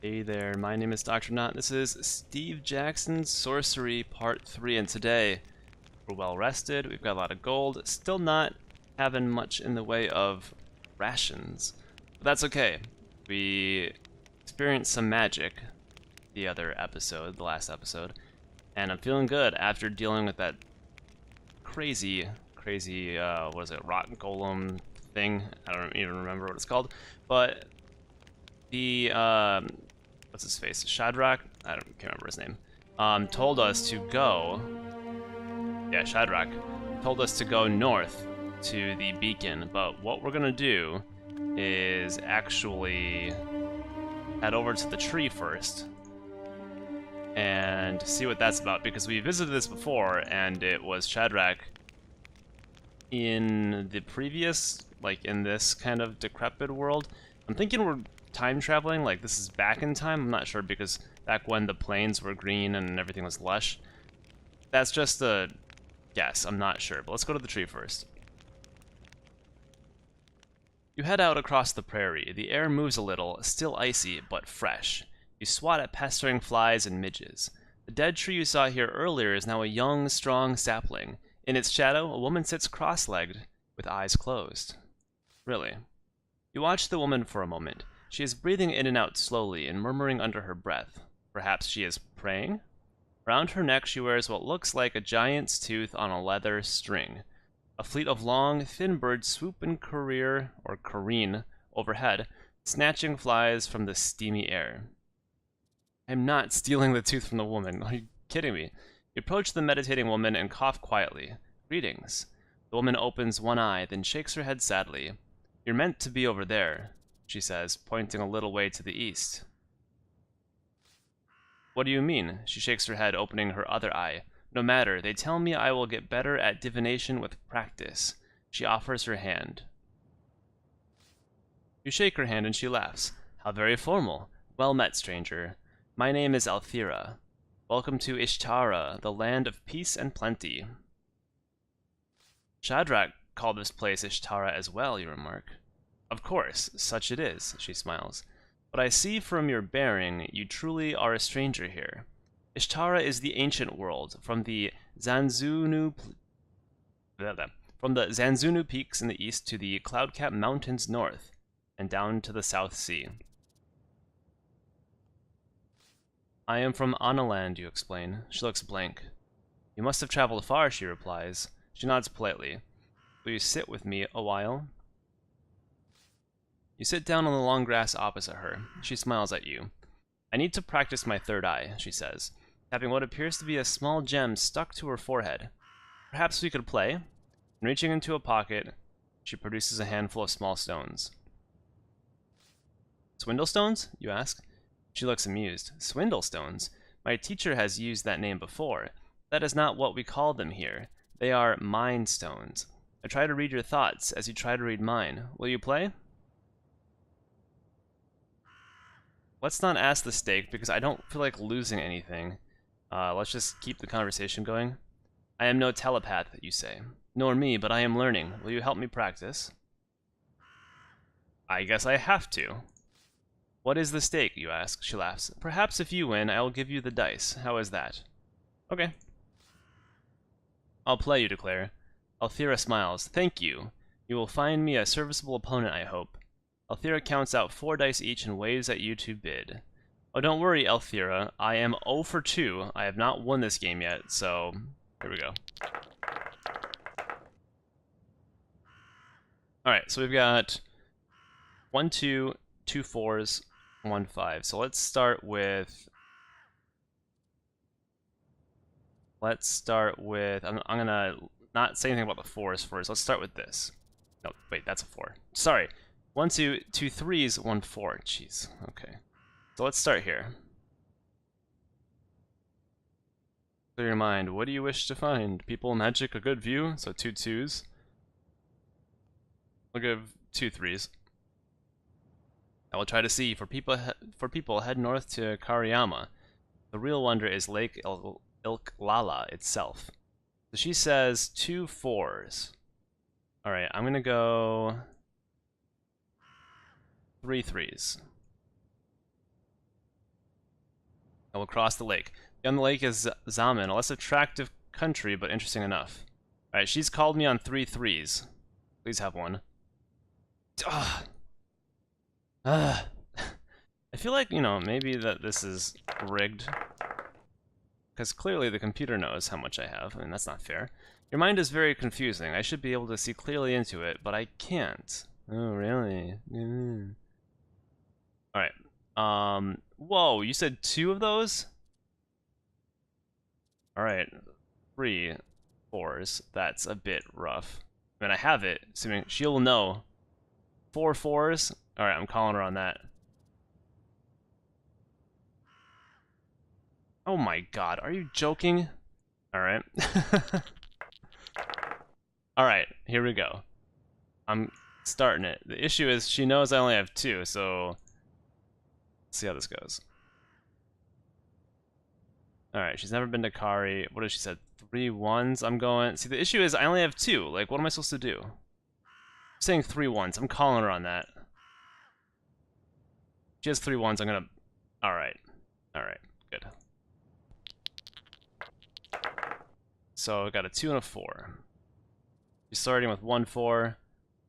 Hey there, my name is Dr. Knott. This is Steve Jackson's Sorcery Part 3, and today we're well rested, we've got a lot of gold, still not having much in the way of rations. But that's okay. We experienced some magic the last episode, and I'm feeling good after dealing with that crazy, what is it, rock golem thing? I don't even remember what it's called, but the what's his face? Shadrach? Can't remember his name. Told us to go. Yeah, Shadrach told us to go north to the beacon. But what we're gonna do is actually head over to the tree first and see what that's about, because we visited this before and it was Shadrach in the previous, like in this kind of decrepit world. I'm thinking we're time traveling, like this is back in time. I'm not sure, because back when the plains were green and everything was lush. That's just a guess, I'm not sure, but let's go to the tree first. You head out across the prairie. The air moves a little, still icy, but fresh. You swat at pestering flies and midges. The dead tree you saw here earlier is now a young, strong sapling. In its shadow, a woman sits cross-legged, with eyes closed. Really? You watch the woman for a moment. She is breathing in and out slowly and murmuring under her breath. Perhaps she is praying? Around her neck she wears what looks like a giant's tooth on a leather string. A fleet of long, thin birds swoop and careen overhead, snatching flies from the steamy air. I'm not stealing the tooth from the woman. Are you kidding me? You approach the meditating woman and cough quietly. Greetings. The woman opens one eye, then shakes her head sadly. You're meant to be over there, she says, pointing a little way to the east. What do you mean? She shakes her head, opening her other eye. No matter, they tell me I will get better at divination with practice. She offers her hand. You shake her hand and she laughs. How very formal. Well met, stranger. My name is Althira. Welcome to Ishtara, the land of peace and plenty. Shadrach called this place Ishtara as well, you remark. Of course, such it is, she smiles. But I see from your bearing you truly are a stranger here. Ishtara is the ancient world, from the Zanzunu peaks in the east to the cloud-capped mountains north, and down to the South Sea. I am from Analand, you explain. She looks blank. You must have traveled far, she replies. She nods politely. Will you sit with me a while? You sit down on the long grass opposite her. She smiles at you. I need to practice my third eye, she says, tapping what appears to be a small gem stuck to her forehead. Perhaps we could play? And reaching into a pocket, she produces a handful of small stones. Swindle stones? You ask. She looks amused. Swindle stones? My teacher has used that name before. That is not what we call them here. They are mind stones. I try to read your thoughts as you try to read mine. Will you play? Let's not ask the stake, because I don't feel like losing anything. Let's just keep the conversation going. I am no telepath, you say. Nor me, but I am learning. Will you help me practice? I guess I have to. What is the stake, you ask? She laughs. Perhaps if you win, I will give you the dice. How is that? Okay. I'll play, you declare. Althira smiles. Thank you. You will find me a serviceable opponent, I hope. Althira counts out 4 dice each and waves at you to bid. Oh, don't worry, Althira. I am 0 for 2. I have not won this game yet, so here we go. Alright, so we've got 1, 2, 2 4s, 1 5. So let's start with... I'm gonna not say anything about the 4s first. Let's start with this. No, wait, that's a 4. Sorry. 1, 2, 2 3s, 1 4. Jeez. Okay. So let's start here. Clear your mind. What do you wish to find? People, magic, a good view. So 2 2s. I'll give 2 3s. I will try to see. For people, head north to Kariyama. The real wonder is Lake Ilklala itself. So she says 2 4s. Alright, I'm gonna go 3 3s. I will cross the lake. Beyond the lake is Zaman, a less attractive country, but interesting enough. Alright, she's called me on 3 threes. Please have one. Ugh. Ugh. I feel like, you know, maybe that this is rigged. Because clearly the computer knows how much I have. I mean, that's not fair. Your mind is very confusing. I should be able to see clearly into it, but I can't. Oh, really? Mm. Alright. Whoa, you said 2 of those? Alright. 3 4s. That's a bit rough. I mean, I have it, assuming she'll know. 4 4s? Alright, I'm calling her on that. Oh my god, are you joking? Alright. Alright, here we go. I'm starting it. The issue is she knows I only have 2, so let's see how this goes. Alright, she's never been to Kari. What has she said? 3 1s? I'm going... See, the issue is I only have 2. Like, what am I supposed to do? I'm saying 3 1s. I'm calling her on that. She has 3 1s. I'm gonna... Alright. Alright. Good. So I got a 2 and a 4. She's starting with 1 4.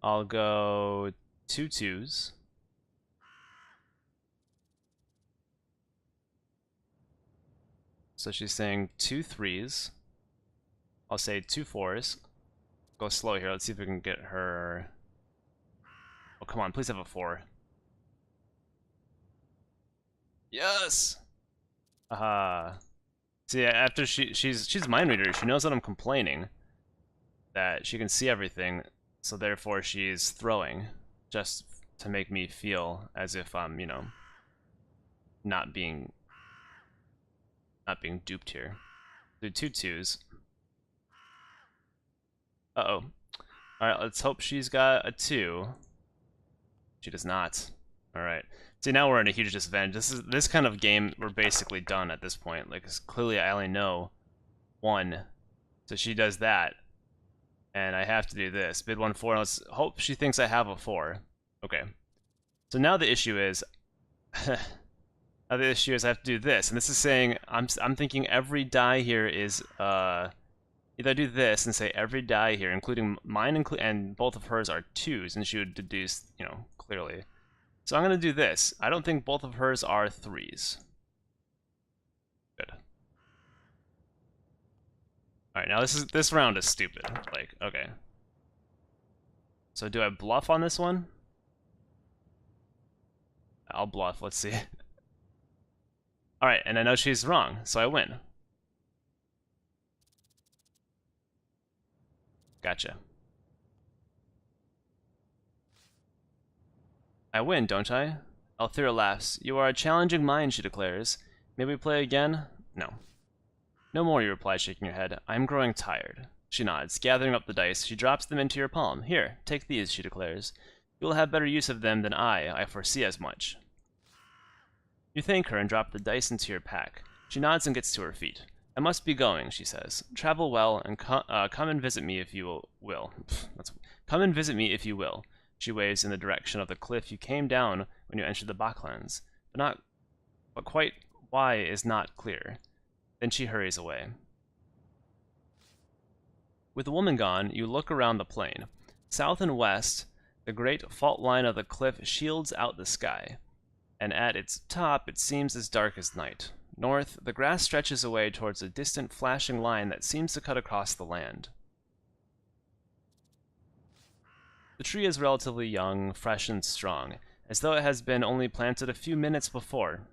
I'll go 2 2s. So she's saying 2 3s. I'll say 2 4s. Go slow here. Let's see if we can get her. Oh, come on. Please have a 4. Yes! Aha. See, after she's a mind reader, she knows that I'm complaining. That she can see everything, so therefore she's throwing. Just to make me feel as if I'm, you know, not being duped here. Do 2 2s. Uh-oh. Alright, let's hope she's got a 2. She does not. Alright. See, now we're in a huge disadvantage. This kind of game, we're basically done at this point. Like, 'cause clearly I only know 1. So she does that. And I have to do this. Bid 1 4. Let's hope she thinks I have a 4. Okay. So now the issue is... now the issue is I have to do this. And this is saying... I'm thinking every die here is... either I do this and say every die here, including mine and both of hers are 2s, and she would deduce, you know, clearly. So I'm going to do this. I don't think both of hers are 3s. Good. Alright, now this round is stupid. Like, okay. So do I bluff on this one? I'll bluff, let's see. Alright, and I know she's wrong, so I win. Gotcha. I win, don't I? Althea laughs. You are a challenging mind, she declares. May we play again? No. No more, you reply, shaking your head. I am growing tired. She nods. Gathering up the dice, she drops them into your palm. Here, take these, she declares. You will have better use of them than I foresee as much. You thank her and drop the dice into your pack. She nods and gets to her feet. I must be going, she says. Travel well, and come and visit me if you will. Come and visit me if you will. She waves in the direction of the cliff you came down when you entered the Bachlands, but quite why is not clear. Then she hurries away. With the woman gone, you look around the plain. South and west, the great fault line of the cliff shields out the sky, and at its top it seems as dark as night. North, the grass stretches away towards a distant flashing line that seems to cut across the land. The tree is relatively young, fresh and strong, as though it has been only planted a few minutes before.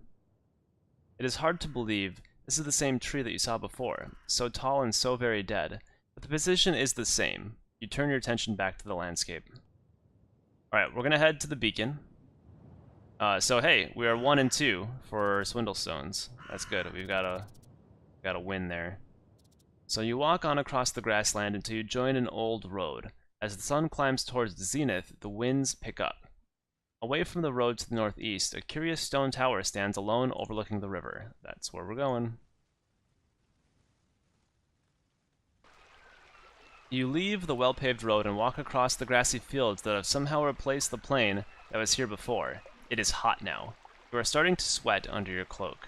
It is hard to believe this is the same tree that you saw before, so tall and so very dead, but the position is the same. You turn your attention back to the landscape. Alright, we're gonna head to the beacon. So hey, we are 1 and 2 for Swindlestones. That's good. We've got a win there. So you walk on across the grassland until you join an old road. As the sun climbs towards the zenith, the winds pick up. Away from the road to the northeast, a curious stone tower stands alone overlooking the river. That's where we're going. You leave the well-paved road and walk across the grassy fields that have somehow replaced the plain that was here before. It is hot now. You are starting to sweat under your cloak.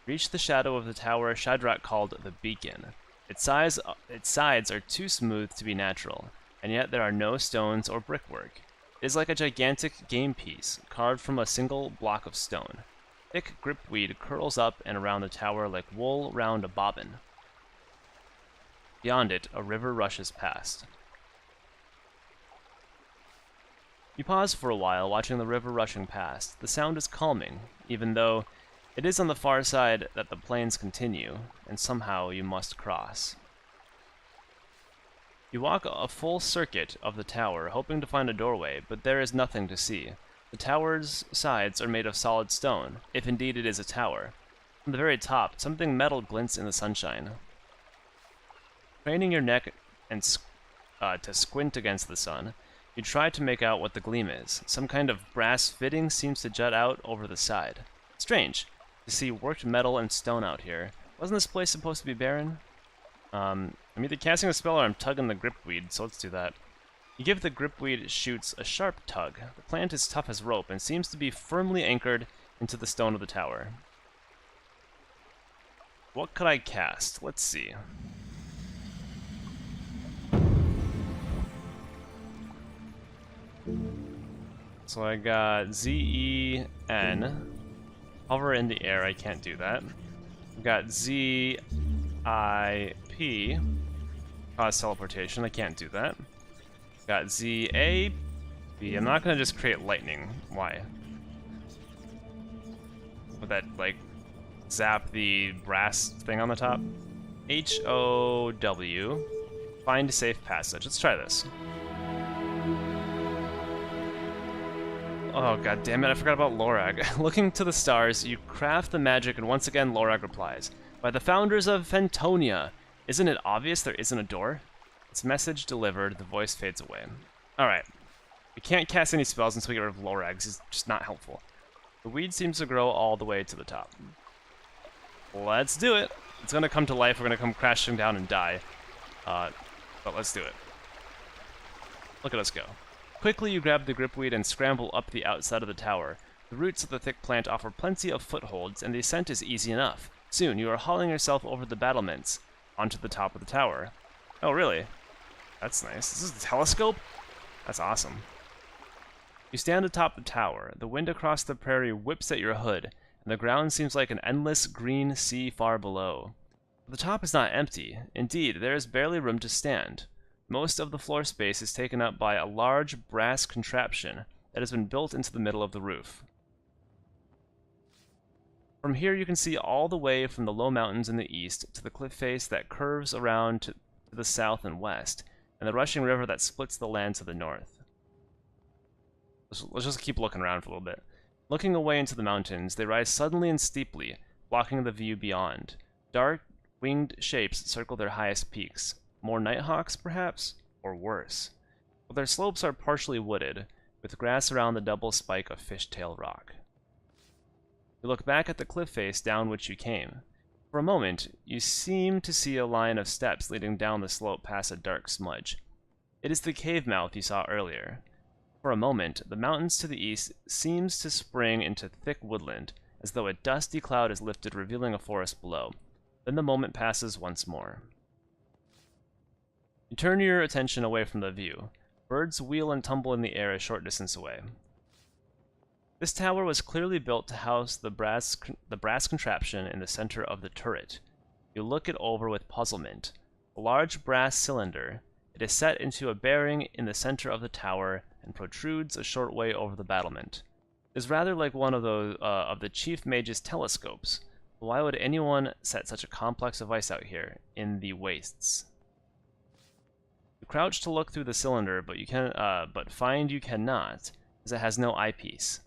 Reach the shadow of the tower Shadrach called the Beacon. Its sides are too smooth to be natural, and yet there are no stones or brickwork. It is like a gigantic game piece, carved from a single block of stone. Thick gripweed curls up and around the tower like wool round a bobbin. Beyond it, a river rushes past. You pause for a while, watching the river rushing past. The sound is calming, even though it is on the far side that the plains continue, and somehow you must cross. You walk a full circuit of the tower, hoping to find a doorway, but there is nothing to see. The tower's sides are made of solid stone, if indeed it is a tower. From the very top, something metal glints in the sunshine. Craning your neck and to squint against the sun, you try to make out what the gleam is. Some kind of brass fitting seems to jut out over the side. Strange to see worked metal and stone out here. Wasn't this place supposed to be barren? I'm either casting a spell or I'm tugging the gripweed, so let's do that. You give the gripweed shoots a sharp tug. The plant is tough as rope and seems to be firmly anchored into the stone of the tower. What could I cast? Let's see. So I got Z-E-N. Hover in the air, I can't do that. I've got Z-I-P. Cause teleportation, I can't do that. Got Z-A-B. I'm not gonna just create lightning. Why? Would that, like, zap the brass thing on the top? H-O-W. Find safe passage. Let's try this. Oh, god damn it, I forgot about Lorag. Looking to the stars, you craft the magic, and once again Lorag replies, "By the founders of Fentonia! Isn't it obvious there isn't a door?" Its message delivered, the voice fades away. Alright. We can't cast any spells until we get rid of Lorag, he's just not helpful. The weed seems to grow all the way to the top. Let's do it! It's gonna come to life, we're gonna come crashing down and die. But let's do it. Look at us go. Quickly you grab the gripweed and scramble up the outside of the tower. The roots of the thick plant offer plenty of footholds, and the ascent is easy enough. Soon you are hauling yourself over the battlements onto the top of the tower. Oh, really? That's nice. This is a telescope? That's awesome. You stand atop the tower. The wind across the prairie whips at your hood, and the ground seems like an endless green sea far below. The top is not empty. Indeed, there is barely room to stand. Most of the floor space is taken up by a large brass contraption that has been built into the middle of the roof. From here you can see all the way from the low mountains in the east to the cliff face that curves around to the south and west, and the rushing river that splits the land to the north. Let's just keep looking around for a little bit. Looking away into the mountains, they rise suddenly and steeply, blocking the view beyond. Dark, winged shapes circle their highest peaks. More nighthawks, perhaps? Or worse. But their slopes are partially wooded, with grass around the double spike of fishtail rock. You look back at the cliff face down which you came. For a moment, you seem to see a line of steps leading down the slope past a dark smudge. It is the cave mouth you saw earlier. For a moment, the mountains to the east seems to spring into thick woodland, as though a dusty cloud is lifted, revealing a forest below. Then the moment passes once more. You turn your attention away from the view. Birds wheel and tumble in the air a short distance away. This tower was clearly built to house the brass contraption in the center of the turret. You look it over with puzzlement. A large brass cylinder. It is set into a bearing in the center of the tower and protrudes a short way over the battlement. It is rather like one of those of the chief mage's telescopes. Why would anyone set such a complex device out here in the wastes? You crouch to look through the cylinder, but find you cannot, as it has no eyepiece.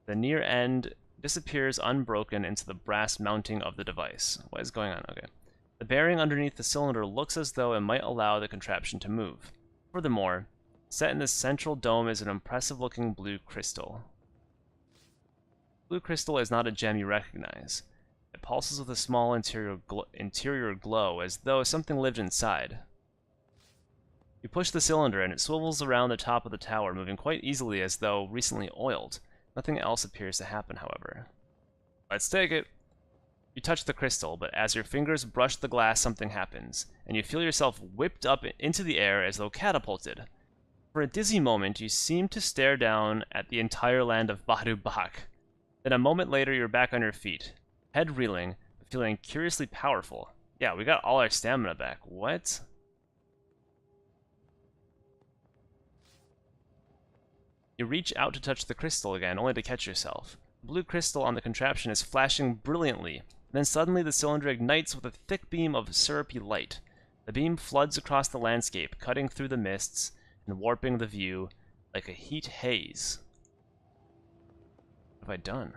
The near end disappears unbroken into the brass mounting of the device. What is going on? Okay. The bearing underneath the cylinder looks as though it might allow the contraption to move. Furthermore, set in the central dome is an impressive-looking blue crystal. Blue crystal is not a gem you recognize. It pulses with a small interior glow, as though something lived inside. You push the cylinder and it swivels around the top of the tower, moving quite easily as though recently oiled. Nothing else appears to happen, however. Let's take it. You touch the crystal, but as your fingers brush the glass, something happens, and you feel yourself whipped up into the air as though catapulted. For a dizzy moment, you seem to stare down at the entire land of Badu Bak. Then a moment later, you're back on your feet, head reeling, but feeling curiously powerful. Yeah, we got all our stamina back. What? You reach out to touch the crystal again, only to catch yourself. The blue crystal on the contraption is flashing brilliantly. Then suddenly the cylinder ignites with a thick beam of syrupy light. The beam floods across the landscape, cutting through the mists and warping the view like a heat haze. What have I done?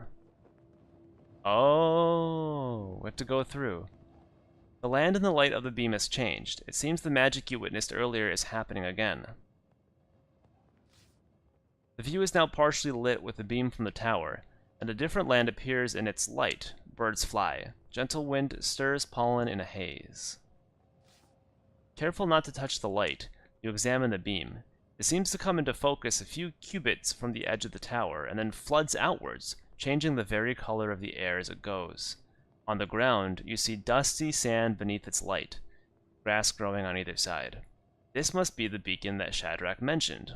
Oh, we have to go through. The land in the light of the beam has changed. It seems the magic you witnessed earlier is happening again. The view is now partially lit with the beam from the tower, and a different land appears in its light. Birds fly. Gentle wind stirs pollen in a haze. Careful not to touch the light, you examine the beam. It seems to come into focus a few cubits from the edge of the tower, and then floods outwards, changing the very color of the air as it goes. On the ground, you see dusty sand beneath its light, grass growing on either side. This must be the beacon that Shadrach mentioned.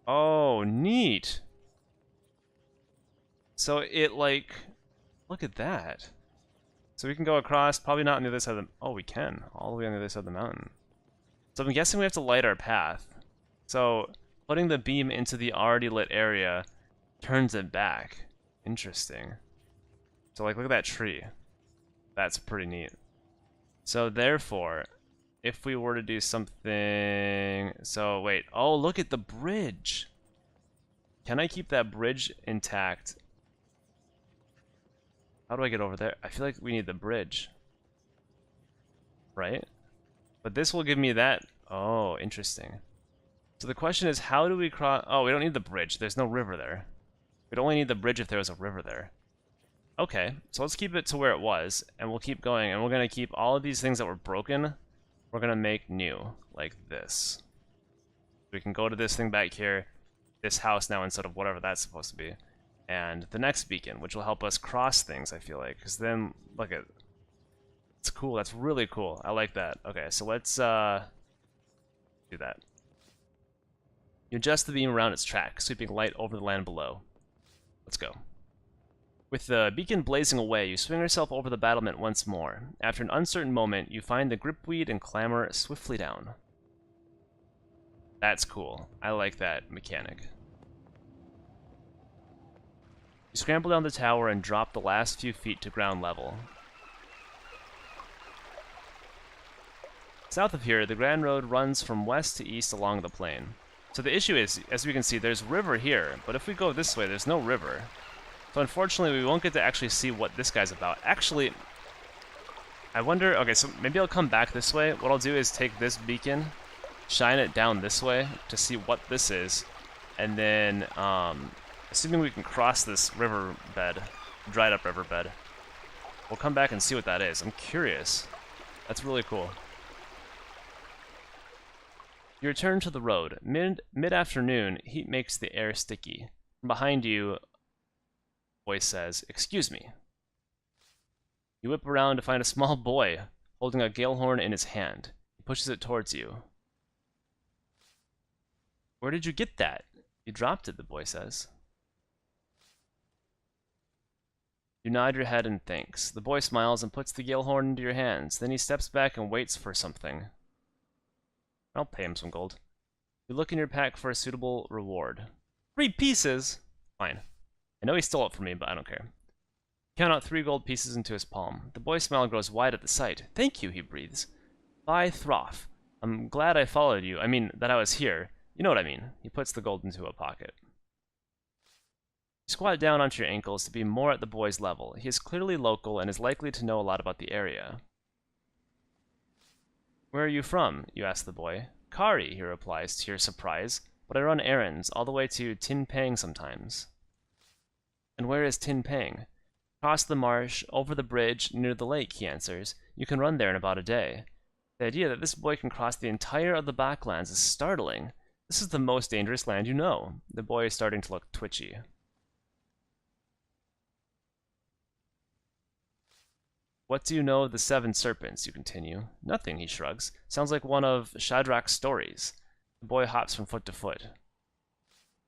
Oh, neat! So it, like... Look at that. So we can go across, probably not on the other side of the... Oh, we can. All the way on the other side of the mountain. So I'm guessing we have to light our path. So putting the beam into the already lit area turns it back. Interesting. So, like, look at that tree. That's pretty neat. So therefore, if we were to do something... So, wait. Oh, look at the bridge! Can I keep that bridge intact? How do I get over there? I feel like we need the bridge. Right? But this will give me that. Oh, interesting. So the question is, how do we cross... Oh, we don't need the bridge. There's no river there. We'd only need the bridge if there was a river there. Okay, so let's keep it to where it was, and we'll keep going, and we're going to keep all of these things that were broken, we're going to make new, like this. We can go to this thing back here, this house now instead of whatever that's supposed to be, and the next beacon, which will help us cross things, I feel like, because then, look at... It's cool, that's really cool, I like that. Okay, so let's, do that. You adjust the beam around its track, sweeping light over the land below. Let's go. With the beacon blazing away, you swing yourself over the battlement once more. After an uncertain moment, you find the gripweed and clamber swiftly down. That's cool. I like that mechanic. You scramble down the tower and drop the last few feet to ground level. South of here, the Grand Road runs from west to east along the plain. So the issue is, as we can see, there's river here, but if we go this way, there's no river. So unfortunately, we won't get to actually see what this guy's about. Actually, I wonder... Okay, so maybe I'll come back this way. What I'll do is take this beacon, shine it down this way to see what this is, and then, assuming we can cross this riverbed, dried up riverbed, we'll come back and see what that is. I'm curious. That's really cool. You return to the road. Mid-afternoon, heat makes the air sticky. From behind you, a voice says, "Excuse me." You whip around to find a small boy holding a gale horn in his hand. He pushes it towards you. "Where did you get that?" "You dropped it," the boy says. You nod your head in thanks. The boy smiles and puts the gale horn into your hands. Then he steps back and waits for something. I'll pay him some gold. You look in your pack for a suitable reward. 3 pieces! Fine. I know he stole it from me, but I don't care. Count out 3 gold pieces into his palm. The boy's smile grows wide at the sight. "Thank you," he breathes. "By Throff. I'm glad I followed you. I mean, that I was here. You know what I mean." He puts the gold into a pocket. You squat down onto your ankles to be more at the boy's level. He is clearly local and is likely to know a lot about the area. "Where are you from?" you ask the boy. "Kari," he replies, to your surprise, "but I run errands all the way to Tin Pang sometimes." "And where is Tin Pang?" "Across the marsh, over the bridge, near the lake," he answers. "You can run there in about a day." The idea that this boy can cross the entire of the Backlands is startling. This is the most dangerous land you know. The boy is starting to look twitchy. What do you know of the Seven Serpents? You continue. Nothing, he shrugs. Sounds like one of Shadrach's stories. The boy hops from foot to foot.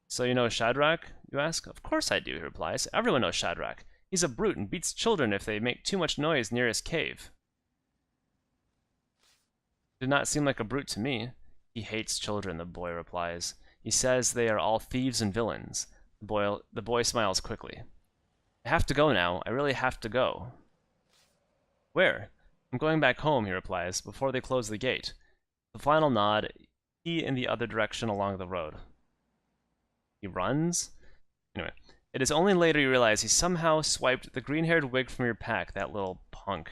So you know Shadrach? You ask. Of course I do, he replies. Everyone knows Shadrach. He's a brute and beats children if they make too much noise near his cave. Did not seem like a brute to me. He hates children, the boy replies. He says they are all thieves and villains. The boy smiles quickly. I have to go now. I really have to go. Where? I'm going back home, he replies, before they close the gate. The final nod, he in the other direction along the road. He runs? Anyway, it is only later you realize he somehow swiped the green-haired wig from your pack, that little punk.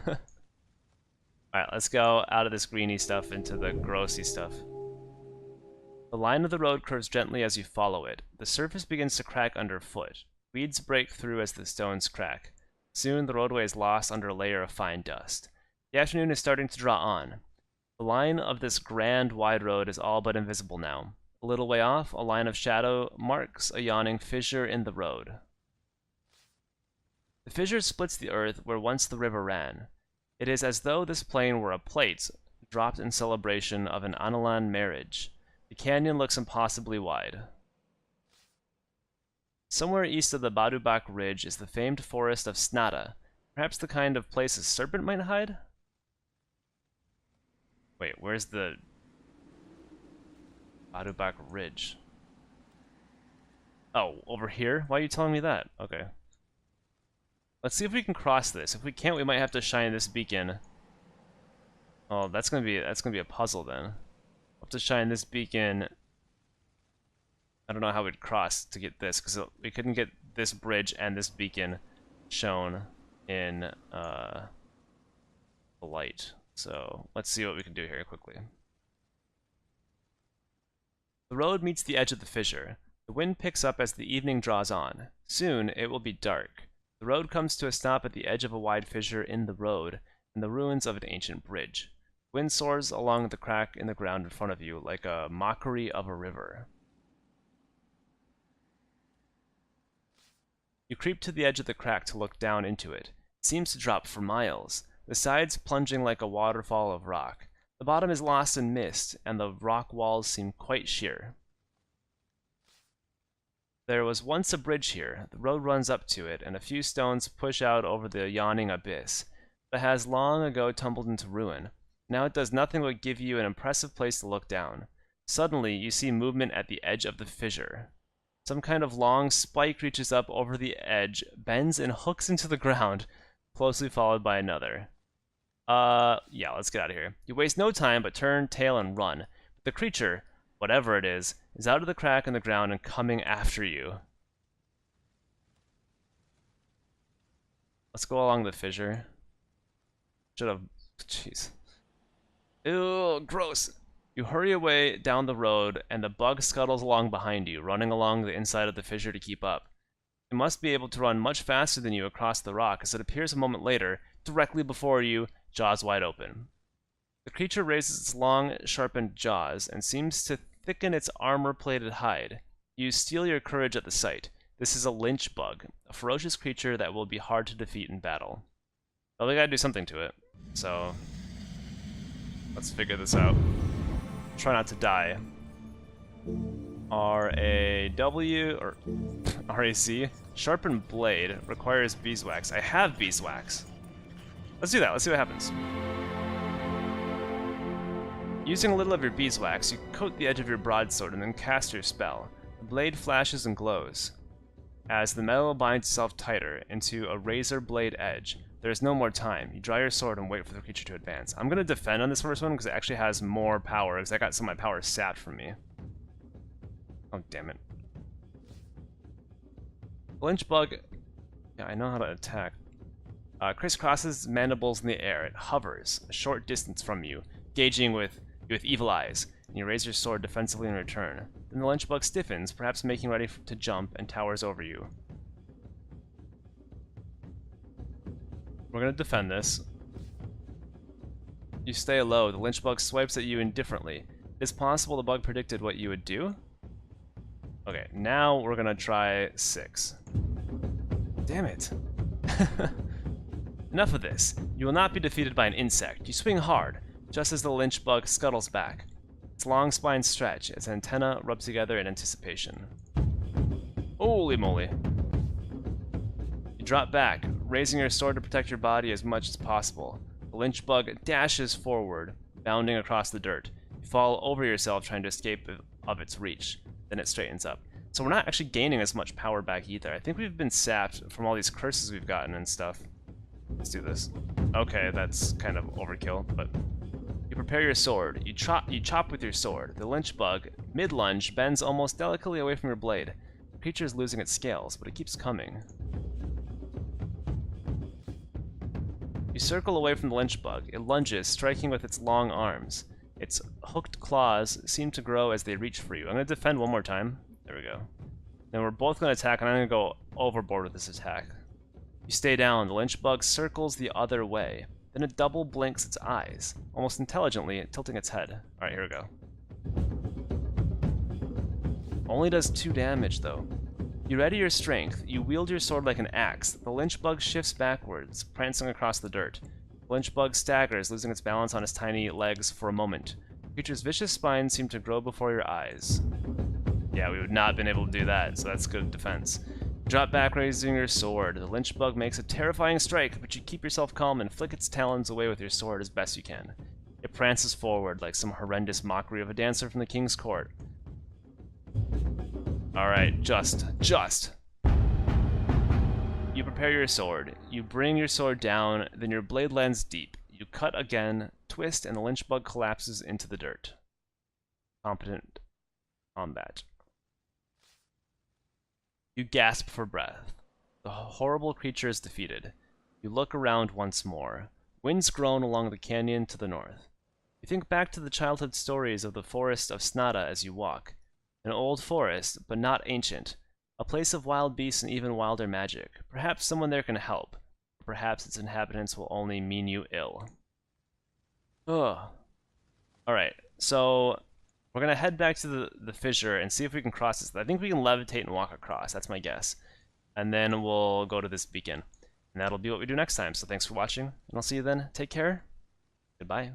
Alright, let's go out of this greeny stuff into the grossy stuff. The line of the road curves gently as you follow it. The surface begins to crack underfoot. Weeds break through as the stones crack. Soon, the roadway is lost under a layer of fine dust. The afternoon is starting to draw on. The line of this grand, wide road is all but invisible now. A little way off, a line of shadow marks a yawning fissure in the road. The fissure splits the earth where once the river ran. It is as though this plain were a plate, dropped in celebration of an Analan marriage. The canyon looks impossibly wide. Somewhere east of the Badubak Ridge is the famed forest of Snata, perhaps the kind of place a serpent might hide? Wait, where's the Badubak Ridge? Oh, over here? Why are you telling me that? Okay. Let's see if we can cross this. If we can't, we might have to shine this beacon. Oh, that's gonna be a puzzle then. We'll have to shine this beacon. I don't know how we'd cross to get this, because we couldn't get this bridge and this beacon shown in the light. So let's see what we can do here quickly. The road meets the edge of the fissure. The wind picks up as the evening draws on. Soon it will be dark. The road comes to a stop at the edge of a wide fissure in the road and the ruins of an ancient bridge. Wind soars along the crack in the ground in front of you like a mockery of a river. You creep to the edge of the crack to look down into it. It seems to drop for miles, the sides plunging like a waterfall of rock. The bottom is lost in mist, and the rock walls seem quite sheer. There was once a bridge here. The road runs up to it, and a few stones push out over the yawning abyss. But it has long ago tumbled into ruin. Now it does nothing but give you an impressive place to look down. Suddenly, you see movement at the edge of the fissure. Some kind of long spike reaches up over the edge, bends and hooks into the ground, closely followed by another. Yeah, let's get out of here. You waste no time but turn, tail, and run. The creature, whatever it is out of the crack in the ground and coming after you. Let's go along the fissure. Should have... Jeez. Ew, gross. You hurry away down the road, and the bug scuttles along behind you, running along the inside of the fissure to keep up. It must be able to run much faster than you across the rock, as it appears a moment later, directly before you, jaws wide open. The creature raises its long, sharpened jaws, and seems to thicken its armor-plated hide. You steel your courage at the sight. This is a lynch bug, a ferocious creature that will be hard to defeat in battle. Well, we gotta do something to it, so let's figure this out. Try not to die. R-A-W, or R-A-C, sharpened blade, requires beeswax. I have beeswax. Let's do that, let's see what happens. Using a little of your beeswax, you coat the edge of your broadsword and then cast your spell. The blade flashes and glows. As the metal binds itself tighter into a razor blade edge, there is no more time. You draw your sword and wait for the creature to advance. I'm going to defend on this first one because it actually has more power, because I got some of my power sapped from me. Oh, damn it. Lynch bug... Yeah, I know how to attack. Crisscrosses mandibles in the air. It hovers a short distance from you, gauging with evil eyes, and you raise your sword defensively in return. Then the lynch bug stiffens, perhaps making ready to jump, and towers over you. We're going to defend this. You stay low. The lynch bug swipes at you indifferently. It's possible the bug predicted what you would do. Okay, now we're going to try 6. Damn it. Enough of this. You will not be defeated by an insect. You swing hard, just as the lynch bug scuttles back. Its long spines stretch, its antennae rub together in anticipation. Holy moly. You drop back, raising your sword to protect your body as much as possible. The lynch bug dashes forward, bounding across the dirt. You fall over yourself trying to escape of its reach. Then it straightens up. So we're not actually gaining as much power back either. I think we've been sapped from all these curses we've gotten and stuff. Let's do this. Okay, that's kind of overkill, but... You prepare your sword. You chop with your sword. The lynch bug, mid-lunge, bends almost delicately away from your blade. The creature is losing its scales, but it keeps coming. You circle away from the lynch bug. It lunges, striking with its long arms. Its hooked claws seem to grow as they reach for you. I'm going to defend one more time. There we go. Then we're both going to attack, and I'm going to go overboard with this attack. You stay down. The lynch bug circles the other way. Then it double blinks its eyes, almost intelligently, tilting its head. Alright, here we go. Only does 2 damage, though. You ready your strength. You wield your sword like an axe. The lynch bug shifts backwards, prancing across the dirt. The lynch bug staggers, losing its balance on its tiny legs for a moment. The creature's vicious spines seem to grow before your eyes. Yeah, we would not have been able to do that, so that's good defense. Drop back, raising your sword. The lynch bug makes a terrifying strike, but you keep yourself calm and flick its talons away with your sword as best you can. It prances forward like some horrendous mockery of a dancer from the king's court. Alright, just. You prepare your sword. You bring your sword down, then your blade lands deep. You cut again, twist, and the lynch bug collapses into the dirt. Competent combat. You gasp for breath. The horrible creature is defeated. You look around once more. Winds groan along the canyon to the north. You think back to the childhood stories of the forest of Snada as you walk. An old forest, but not ancient. A place of wild beasts and even wilder magic. Perhaps someone there can help. Or perhaps its inhabitants will only mean you ill. Ugh. Alright, so... we're going to head back to the fissure and see if we can cross this. I think we can levitate and walk across. That's my guess. And then we'll go to this beacon. And that'll be what we do next time. So thanks for watching, and I'll see you then. Take care. Goodbye.